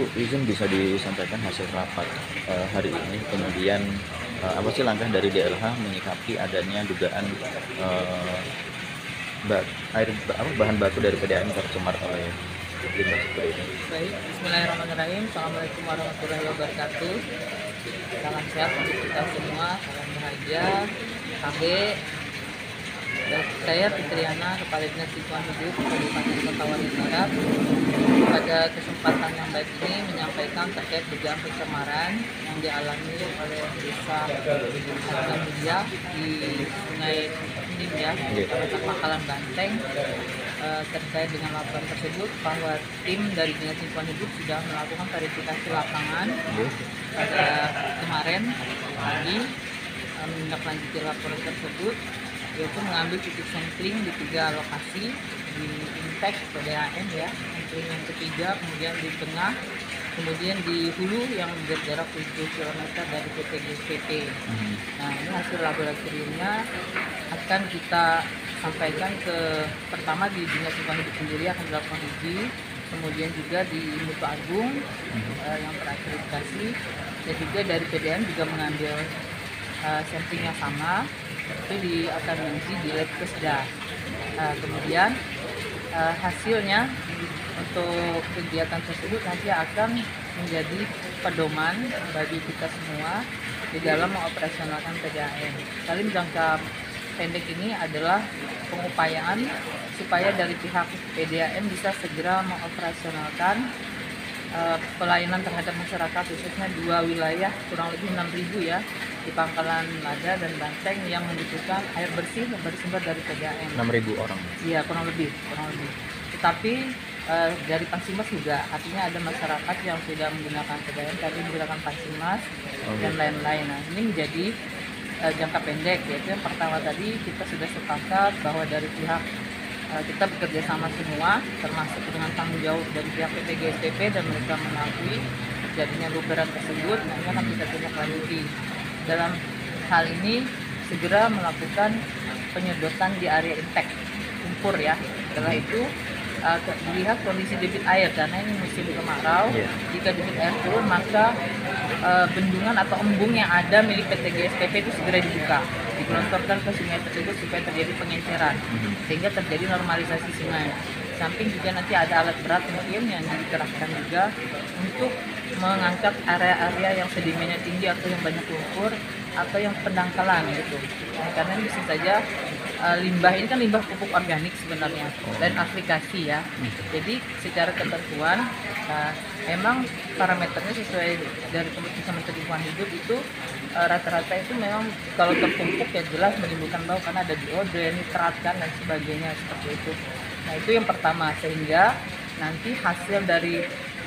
Bu, izin bisa disampaikan hasil rapat hari ini, kemudian apa sih langkah dari DLH menyikapi adanya dugaan eh, bahan baku dari PDAM tercemar oleh limbah seperti ini. Baik, bismillahirrahmanirrahim. Assalamualaikum warahmatullahi wabarakatuh. Salam sehat untuk kita semua, salam bahagia. KB, saya Fitriana, Kepala Dinas Lingkungan Hidup Kabupaten Kota Waringin Barat. Pada kesempatan yang baik ini menyampaikan terkait dugaan pencemaran yang dialami oleh desa Hargamulya di Sungai Nim ya, Kecamatan Pangkalan Banteng. Terkait dengan laporan tersebut bahwa tim dari Dinas Lingkungan Hidup sudah melakukan verifikasi lapangan pada kemarin pagi, menindaklanjuti laporan tersebut, yaitu mengambil titik sampling di 3 lokasi di Impact PDAM ya, sampling yang ketiga, kemudian di tengah, kemudian di hulu yang berjarak 7 km dari PT GSPP. Nah, ini hasil laboratoriumnya akan kita sampaikan ke pertama di Dinas Lingkungan Hidup sendiri akan dilakukan uji, kemudian juga di Mutu Agung yang terakreditasi, dan juga dari PDAM juga mengambil sampling yang sama, itu akan diuji di lab Kesda. Kemudian hasilnya untuk kegiatan tersebut nanti akan menjadi pedoman bagi kita semua di dalam mengoperasionalkan PDAM. Saling jangka pendek ini adalah pengupayaan supaya dari pihak PDAM bisa segera mengoperasionalkan pelayanan terhadap masyarakat, khususnya 2 wilayah kurang lebih 6.000 ya, di Pangkalan Lada dan Banteng yang membutuhkan air bersih yang bersumber dari PDAM. 6.000 orang? Iya, kurang lebih. Tetapi dari Pansimas juga, artinya ada masyarakat yang sudah menggunakan PDAM, tadi menggunakan Pansimas dan lain-lain. Nah, ini menjadi jangka pendek, yaitu yang pertama tadi kita sudah sepakat bahwa dari pihak kita bekerja sama semua, termasuk dengan tanggung jawab dari pihak PT GSPP, dan mereka mengakui terjadinya luberan tersebut. Nah, ini akan kita tindak lanjuti. Dalam hal ini segera melakukan penyedotan di area impact lumpur ya. Setelah itu dilihat kondisi debit air, karena ini musim kemarau. Jika debit air turun, maka bendungan atau embung yang ada milik PT GSPP itu segera dibuka, digelontorkan ke sungai tersebut supaya terjadi pengenceran, sehingga terjadi normalisasi sungai. Samping juga nanti ada alat berat mungkin yang dikerahkan juga untuk mengangkat area-area yang sedimennya tinggi atau yang banyak lumpur atau yang pendangkalan gitu. Karena ini bisa saja limbah ini kan limbah pupuk organik sebenarnya dan aplikasi ya. Jadi secara ketentuan memang parameternya sesuai dari keputusan Menteri Lingkungan Hidup itu rata-rata itu memang kalau tertumpuk ya jelas menimbulkan bau karena ada dioden, nitrat kan dan sebagainya seperti itu. Nah, itu yang pertama, sehingga nanti hasil dari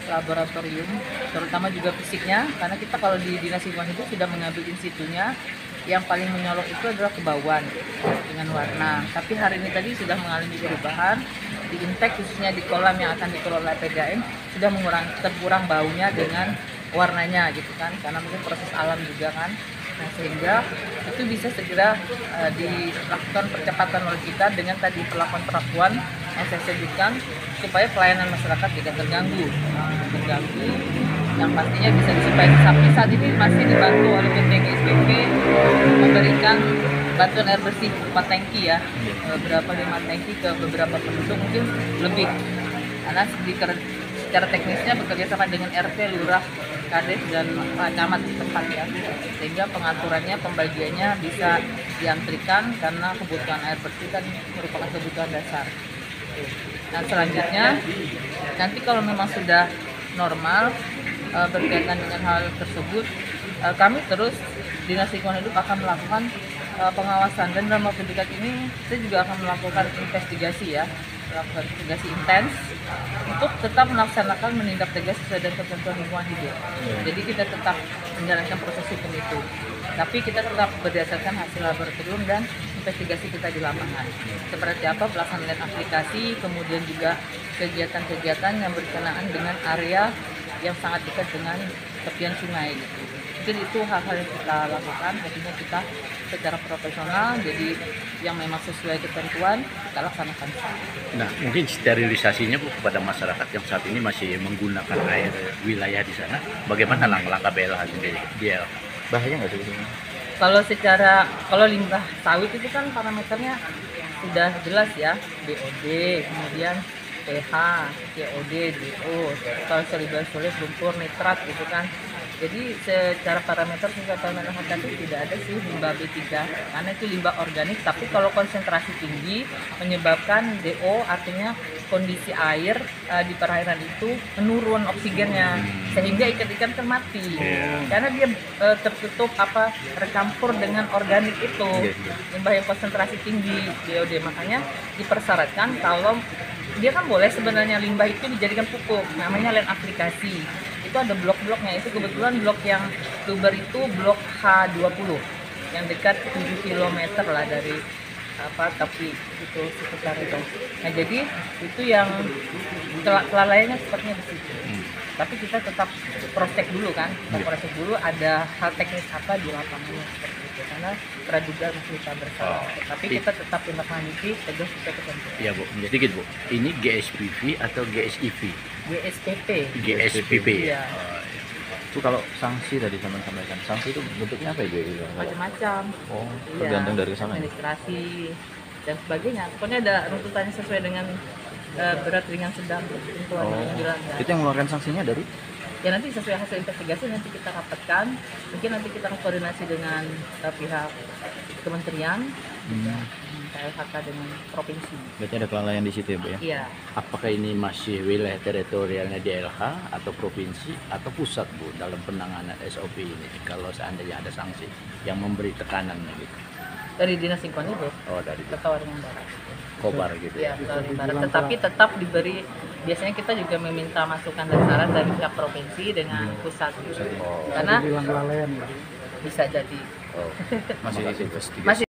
laboratorium terutama juga fisiknya, karena kita kalau di Dinas Lingkungan Hidup sudah mengambil in situnya, yang paling menyolok itu adalah kebauan dengan warna. Tapi hari ini tadi sudah mengalami perubahan di impact, khususnya di kolam yang akan dikelola PDAM sudah terkurang baunya dengan warnanya gitu kan, karena mungkin proses alam juga kan. Nah, sehingga itu bisa segera dilakukan percepatan oleh kita dengan tadi perlakuan yang saya sebutkan, supaya pelayanan masyarakat tidak terganggu, yang pastinya bisa sampai saat ini masih dibantu oleh PT GSPP memberikan bantuan air bersih 4 tangki ya, beberapa 5 tangki ke beberapa penduduk, mungkin lebih, karena secara teknisnya bekerja sama dengan RT, Lurah, Kades dan camat di tempat ya, sehingga pengaturannya, pembagiannya bisa diantrikan karena kebutuhan air bersih kan merupakan kebutuhan dasar. Nah, selanjutnya nanti kalau memang sudah normal berkaitan dengan hal tersebut, kami terus Dinas Lingkungan Hidup akan melakukan pengawasan, dan dalam waktu dekat ini saya juga akan melakukan investigasi ya, melakukan investigasi intens untuk tetap melaksanakan menindak tegas sesuai dengan ketentuan lingkungan hidup. Jadi kita tetap menjalankan proses hukum itu, tapi kita tetap berdasarkan hasil laboratorium dan investigasi kita di lapangan. Seperti apa pelaksanaan aplikasi, kemudian juga kegiatan-kegiatan yang berkenaan dengan area yang sangat dekat dengan tepian sungai gitu. Mungkin itu hal-hal yang kita lakukan, artinya kita secara profesional, jadi yang memang sesuai ketentuan kita laksanakan. Nah, mungkin sterilisasinya Bu kepada masyarakat yang saat ini masih menggunakan air wilayah di sana, bagaimana langkah BLH sendiri? Dia Bahaya nggak sih ini? Kalau limbah sawit itu kan parameternya sudah jelas ya, BOD, kemudian pH, COD, DO, kalau solubil lumpur, nitrat gitu kan. Jadi secara parameter kesehatan itu tidak ada sih limbah B3 karena itu limbah organik, tapi kalau konsentrasi tinggi menyebabkan DO, artinya kondisi air di perairan itu menurun oksigennya sehingga ikan-ikan kan mati karena dia tertutup tercampur dengan organik itu, limbah yang konsentrasi tinggi DOD. Makanya dipersyaratkan kalau dia kan boleh sebenarnya limbah itu dijadikan pupuk, namanya land aplikasi. Itu ada blok-bloknya, itu kebetulan blok yang Tuber itu blok H20 yang dekat 7 km lah dari tapi itu sekitar itu. Nah jadi itu yang kelalaiannya sepertinya di situ. Tapi kita tetap cross check dulu kan, cross check dulu ada hal teknis apa di lapangannya seperti itu, karena praduga kita bersalah. Tapi kita tetap tindak lanjuti tegas sesuai ketentuan. ya Bu, jadi gitu Bu, ini GSPV atau GSIV? GSPP. GSPP. Iya. Itu kalau sanksi tadi teman sampaikan, sanksi itu bentuknya apa ya? Macam-macam. Oh, Iya, tergantung dari kesalahan. administrasi dan sebagainya. Pokoknya ada runtutannya sesuai dengan berat, ringan, sedang ketentuan yang dilanggar. Itu yang mengeluarkan sanksinya dari? Ya nanti sesuai hasil investigasi nanti kita rapatkan. Mungkin nanti kita koordinasi dengan pihak kementerian, KLHK dengan provinsi. Berarti ada kelalaian di situ ya Bu ya? Iya. Apakah ini masih wilayah teritorialnya DLH atau provinsi atau pusat Bu dalam penanganan SOP ini kalau seandainya ada sanksi yang memberi tekanan gitu? Dari Dinas Lingkungan Hidup, Oh, dari Kawaringan Barat. Kobar gitu Ya, ya? Kawaringan Barat. Tetapi tetap diberi, biasanya kita juga meminta masukan dan saran dari pihak provinsi dengan pusat. Oh. Karena bisa jadi Oh. Masih Terima kasih, Bu. masih